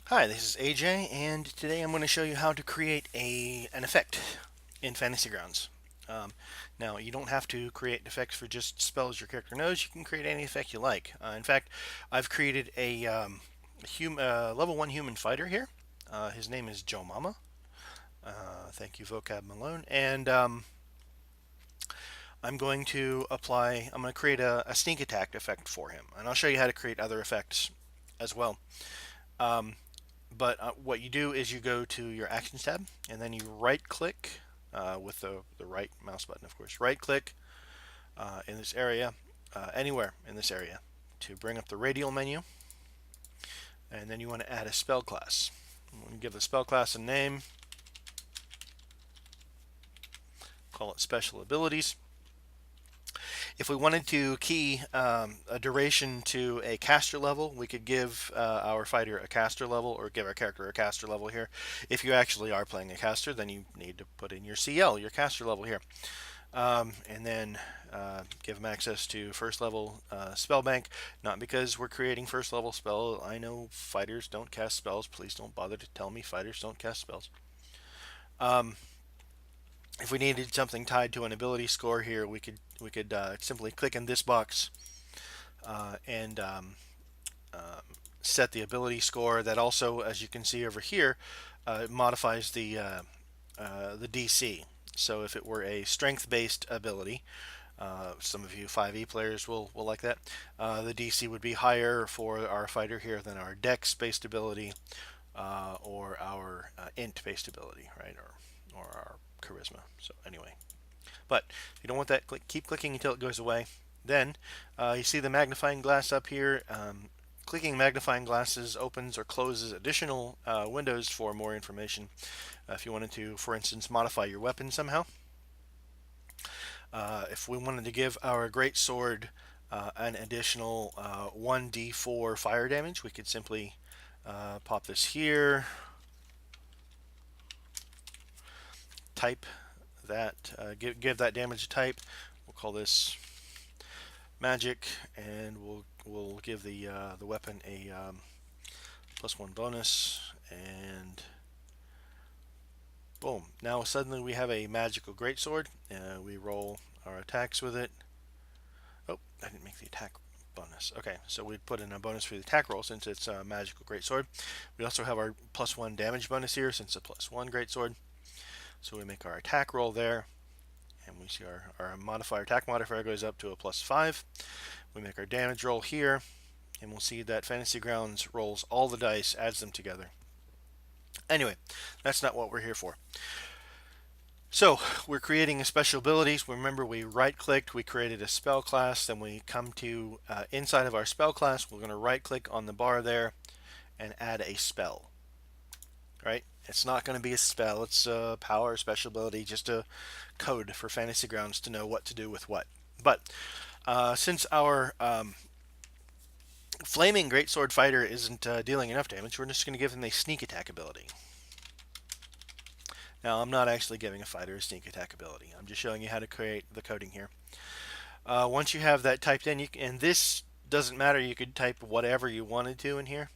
Hi, this is AJ, and today I'm going to show you how to create an effect in Fantasy Grounds. Um, Now, you don't have to create effects for just spells your character knows. You can create any effect you like. In fact, I've created level 1 human fighter here. His name is Joe Mama. Thank you, Vocab Malone. And I'm going to create a sneak attack effect for him. And I'll show you how to create other effects as well. Um, But what you do is you go to your Actions tab, and then you right click with the right mouse button, of course. Right click in this area, anywhere in this area, to bring up the radial menu, and then you want to add a spell class. You give the spell class a name, call it Special Abilities. If we wanted to key a duration to a caster level, we could give our fighter a caster level or give our character a caster level here. If you actually are playing a caster, then you need to put in your CL, your caster level here. And then give them access to first level spell bank. Not because we're creating first level spell. I know fighters don't cast spells. Please don't bother to tell me fighters don't cast spells. Um, if we needed something tied to an ability score here, we could simply click in this box and set the ability score. That also, as you can see over here, modifies the DC. So if it were a strength-based ability, some of you 5e players will like that. The DC would be higher for our fighter here than our Dex-based ability or our Int-based ability, right? Or our Charisma. So anyway, but if you don't want that, keep clicking until it goes away. Then you see the magnifying glass up here. Clicking magnifying glasses opens or closes additional windows for more information. If you wanted to, for instance, modify your weapon somehow. If we wanted to give our great sword an additional 1d4 fire damage, we could simply pop this here, type that, give that damage a type. We'll call this magic, and we'll give the weapon a +1 bonus, and boom. Now suddenly we have a magical greatsword. We roll our attacks with it. Oh, I didn't make the attack bonus. Okay, so we put in a bonus for the attack roll since it's a magical greatsword. We also have our +1 damage bonus here since it's a +1 greatsword. So we make our attack roll there, and we see our attack modifier goes up to a +5. We make our damage roll here, and we'll see that Fantasy Grounds rolls all the dice, adds them together. Anyway, that's not what we're here for. So we're creating a special abilities. Remember, we right clicked, we created a spell class, then we come to inside of our spell class, we're going to right click on the bar there and add a spell. Right? It's not going to be a spell, it's a power, special ability, just a code for Fantasy Grounds to know what to do with what. But since our Flaming Greatsword Fighter isn't dealing enough damage, we're just going to give him a sneak attack ability. Now, I'm not actually giving a fighter a sneak attack ability. I'm just showing you how to create the coding here. Once you have that typed in, and this doesn't matter, you could type whatever you wanted to in here.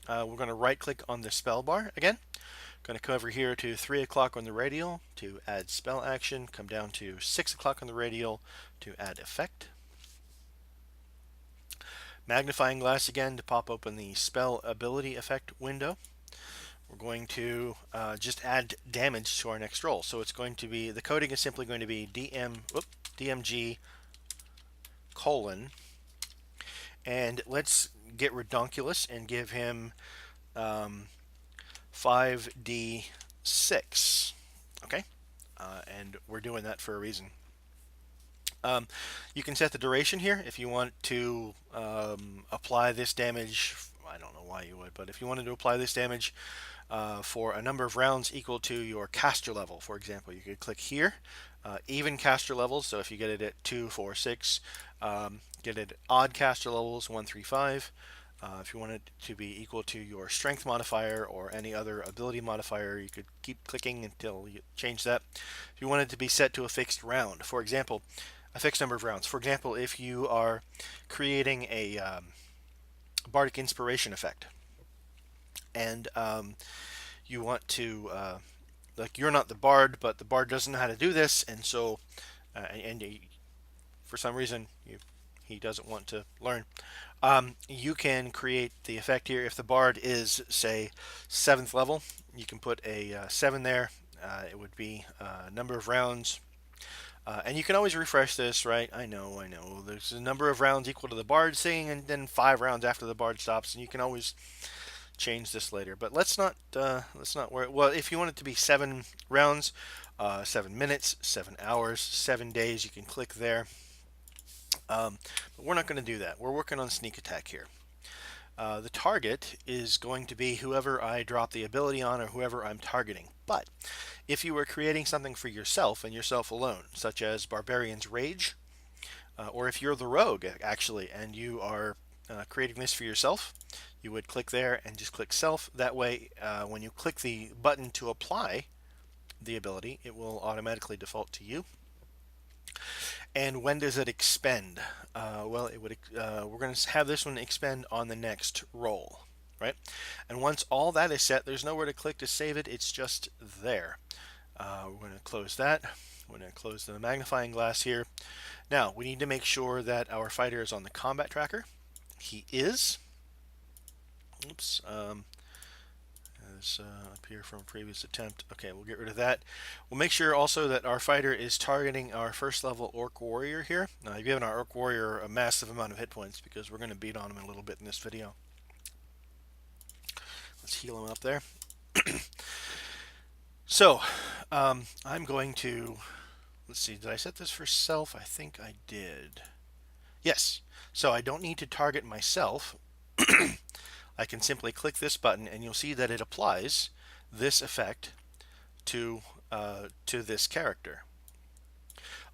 We're going to right click on the spell bar again. Going to come over here to 3 o'clock on the radial to add spell action. Come down to 6 o'clock on the radial to add effect. Magnifying glass again to pop open the spell ability effect window. We're going to just add damage to our next roll. So it's going to be, the coding is simply going to be DMG colon, and let's get redonkulous and give him 5d6. Okay, and we're doing that for a reason. You can set the duration here if you want to apply this damage. I don't know why you would, but if you wanted to apply this damage for a number of rounds equal to your caster level, for example, you could click here, even caster levels. So if you get it at 2, 4, 6, get it at odd caster levels, 1, 3, 5. If you want it to be equal to your strength modifier or any other ability modifier, you could keep clicking until you change that. If you want it to be set to a fixed round, for example, a fixed number of rounds. For example, if you are creating a Bardic Inspiration effect, and you want to like, you're not the bard, but the bard doesn't know how to do this, and so for some reason he doesn't want to learn. You can create the effect here. If the bard is, say, 7th level, you can put a 7 there. It would be number of rounds. And you can always refresh this, right? I know. There's a number of rounds equal to the bard singing, and then 5 rounds after the bard stops, and you can always change this later. But let's not worry. Well, if you want it to be 7 rounds, 7 minutes, 7 hours, 7 days, you can click there. But we're not going to do that. We're working on sneak attack here. The target is going to be whoever I drop the ability on or whoever I'm targeting. But if you were creating something for yourself and yourself alone, such as Barbarian's Rage, or if you're the rogue actually and you are creating this for yourself, you would click there and just click self. That way, when you click the button to apply the ability, it will automatically default to you. And when does it expend? Well, it would. We're going to have this one expend on the next roll, right? And once all that is set, there's nowhere to click to save it. It's just there. We're going to close that. We're going to close the magnifying glass here. Now, we need to make sure that our fighter is on the combat tracker. He is. Oops. Up here from a previous attempt. Okay, we'll get rid of that. We'll make sure also that our fighter is targeting our 1st level Orc Warrior here. Now, I've given our Orc Warrior a massive amount of hit points because we're going to beat on him a little bit in this video. Let's heal him up there. So, I'm going to, let's see, did I set this for self? I think I did. Yes, so I don't need to target myself. I can simply click this button and you'll see that it applies this effect to this character.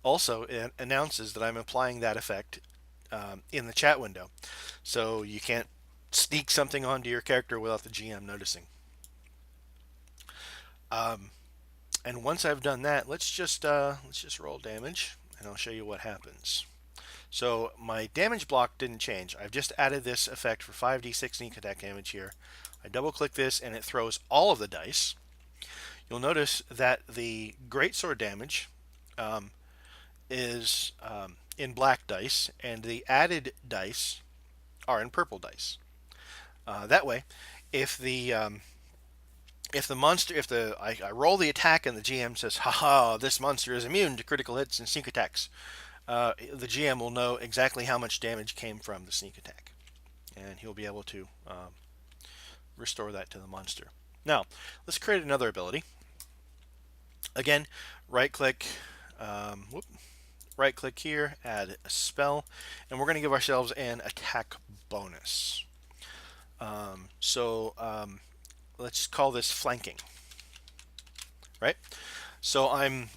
Also, it announces that I'm applying that effect in the chat window, so you can't sneak something onto your character without the GM noticing. And once I've done that, let's just roll damage, and I'll show you what happens. So my damage block didn't change. I've just added this effect for 5d6 sneak attack damage here. I double click this and it throws all of the dice. You'll notice that the greatsword damage is in black dice and the added dice are in purple dice. That way, if I roll the attack and the GM says, haha, this monster is immune to critical hits and sneak attacks, the GM will know exactly how much damage came from the sneak attack, and he'll be able to restore that to the monster. Now, let's create another ability. Again, right-click here, add a spell, and we're going to give ourselves an attack bonus. Let's call this flanking. Right? So I'm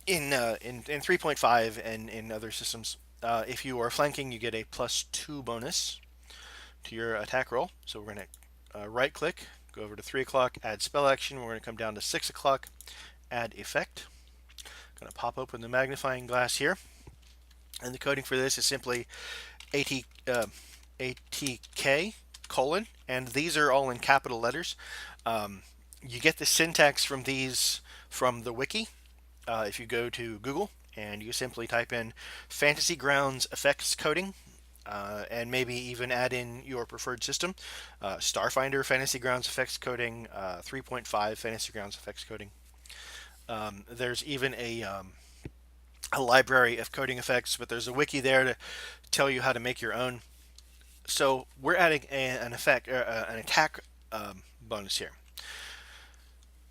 in 3.5 and in other systems, if you are flanking, you get a +2 bonus to your attack roll. So we're going to right click, go over to 3 o'clock, add spell action. We're going to come down to 6 o'clock, add effect. Going to pop open the magnifying glass here, and the coding for this is simply ATK : and these are all in capital letters. You get the syntax from these from the wiki. If you go to Google and you simply type in Fantasy Grounds effects coding, and maybe even add in your preferred system, Starfinder Fantasy Grounds effects coding, 3.5 Fantasy Grounds effects coding. There's even a library of coding effects, but there's a wiki there to tell you how to make your own. So we're adding an attack bonus here.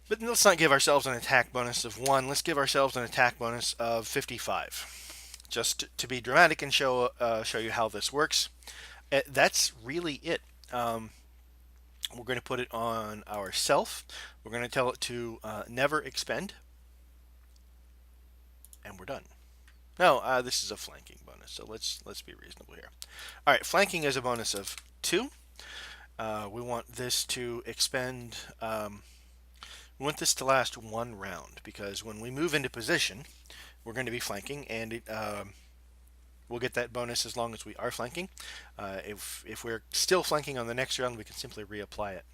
But let's not give ourselves an attack bonus of 1. Let's give ourselves an attack bonus of 55. Just to be dramatic and show you how this works. That's really it. We're going to put it on ourself. We're going to tell it to never expend. And we're done. No, this is a flanking bonus, so let's be reasonable here. All right, flanking is a bonus of 2. We want this to expend. We want this to last 1 round, because when we move into position, we're going to be flanking, and we'll get that bonus as long as we are flanking. If we're still flanking on the next round, we can simply reapply it.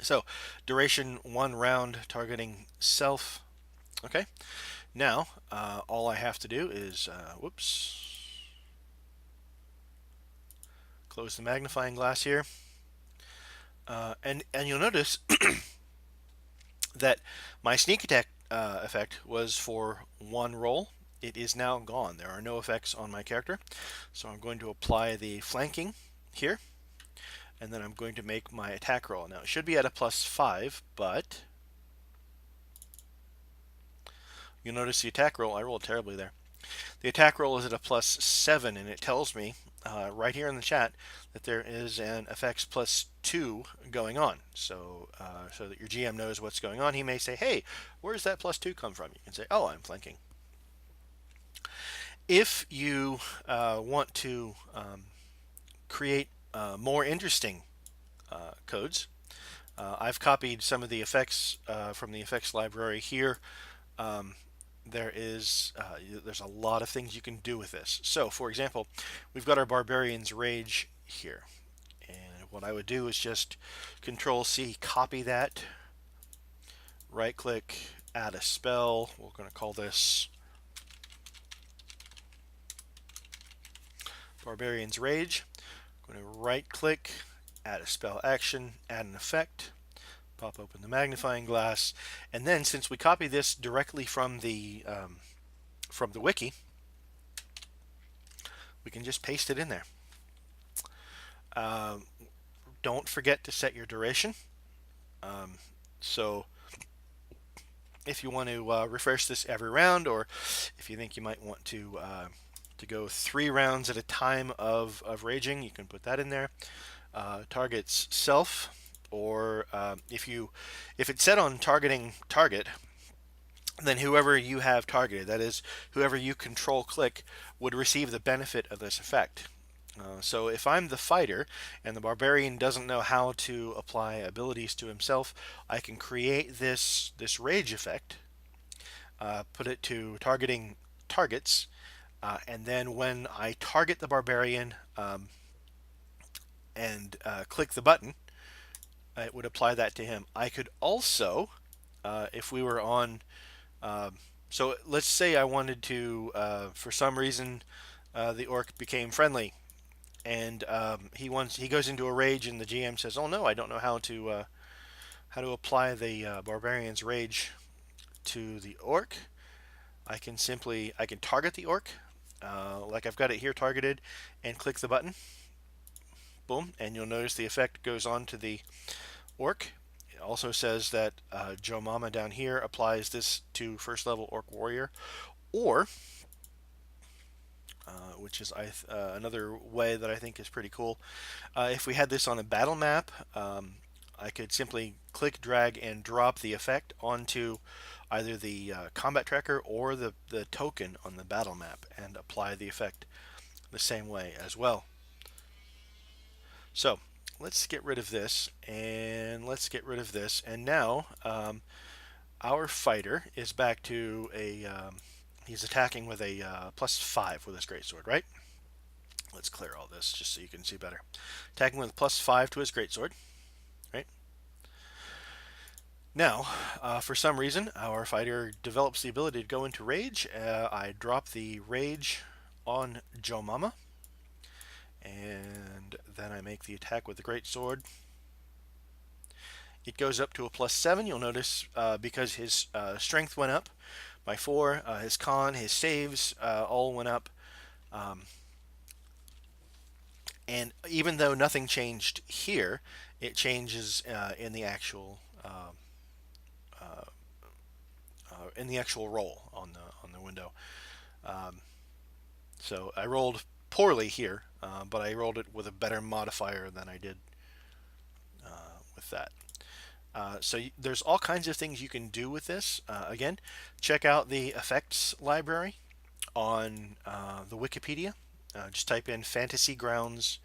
So duration 1 round, targeting self. Okay. Now all I have to do is close the magnifying glass here, and you'll notice that my sneak attack effect was for 1 roll. It is now gone. There are no effects on my character. So I'm going to apply the flanking here, and then I'm going to make my attack roll. Now it should be at a +5, but you'll notice the attack roll, I rolled terribly there. The attack roll is at a +7, and it tells me right here in the chat that there is an effects +2 going on. So so that your GM knows what's going on, he may say, hey, where's that +2 come from? You can say, oh, I'm flanking. If you want to create more interesting codes, I've copied some of the effects from the effects library here. There's a lot of things you can do with this. So, for example, we've got our Barbarian's Rage here. And what I would do is just Control-C, copy that, right-click, add a spell. We're going to call this Barbarian's Rage. I'm going to right-click, add a spell action, add an effect, pop open the magnifying glass, and then since we copy this directly from the wiki, we can just paste it in there. Don't forget to set your duration. So if you want to refresh this every round, or if you think you might want to go 3 rounds at a time of raging, you can put that in there. Targets self, or if it's set on targeting target, then whoever you have targeted, that is, whoever you control click, would receive the benefit of this effect. So if I'm the fighter and the barbarian doesn't know how to apply abilities to himself, I can create this rage effect, put it to targeting targets, and then when I target the barbarian and click the button, it would apply that to him. I could also, if we were on, so let's say I wanted to, for some reason, the orc became friendly, and he goes into a rage, and the GM says, "Oh no, I don't know how to apply the barbarian's rage to the orc." I can target the orc, like I've got it here targeted, and click the button. Boom, and you'll notice the effect goes on to the orc. It also says that Joe Mama down here applies this to first level orc warrior, or which is another way that I think is pretty cool. If we had this on a battle map, I could simply click, drag, and drop the effect onto either the combat tracker or the token on the battle map and apply the effect the same way as well. So let's get rid of this, and let's get rid of this, and now our fighter is back to a he's attacking with a +5 with his greatsword, right? Let's clear all this just so you can see better. Attacking with +5 to his greatsword, right? Now, for some reason, our fighter develops the ability to go into rage. I drop the rage on Joe Mama, and then I make the attack with the greatsword. It goes up to a +7. You'll notice because his strength went up by 4, his con, his saves all went up. And even though nothing changed here, it changes in the actual roll on the window. So I rolled poorly here, but I rolled it with a better modifier than I did with that. So there's all kinds of things you can do with this. Again, check out the effects library on the Wikipedia. Just type in Fantasy Grounds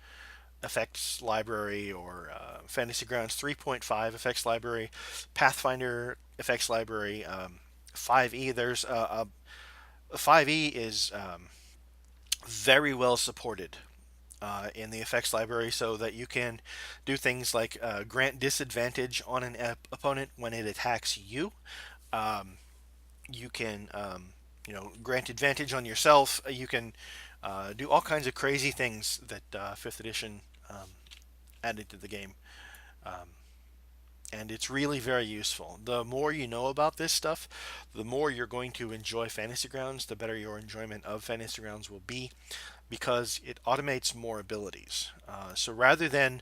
effects library, or Fantasy Grounds 3.5 effects library, Pathfinder effects library, 5e. There's 5e is very well supported in the effects library so that you can do things like grant disadvantage on an opponent when it attacks you. Um, you can grant advantage on yourself. You can do all kinds of crazy things that 5th edition added to the game. Um, and it's really very useful. The more you know about this stuff, the more you're going to enjoy Fantasy Grounds, the better your enjoyment of Fantasy Grounds will be, because it automates more abilities. So rather than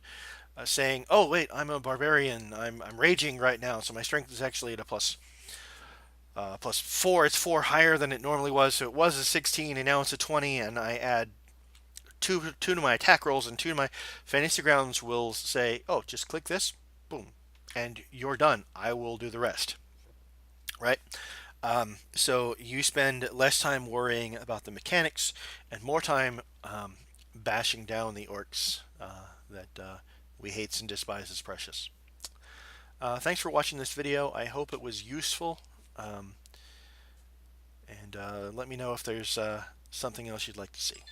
saying, "Oh wait, I'm a barbarian. I'm raging right now, so my strength is actually at a plus 4. It's 4 higher than it normally was, so it was a 16 and now it's a 20, and I add two to my attack rolls and 2 to my Fantasy Grounds will say, "Oh, just click this, boom, and you're done. I will do the rest." Right? So you spend less time worrying about the mechanics and more time bashing down the orcs that we hate and despise as precious. Thanks for watching this video. I hope it was useful. And let me know if there's something else you'd like to see.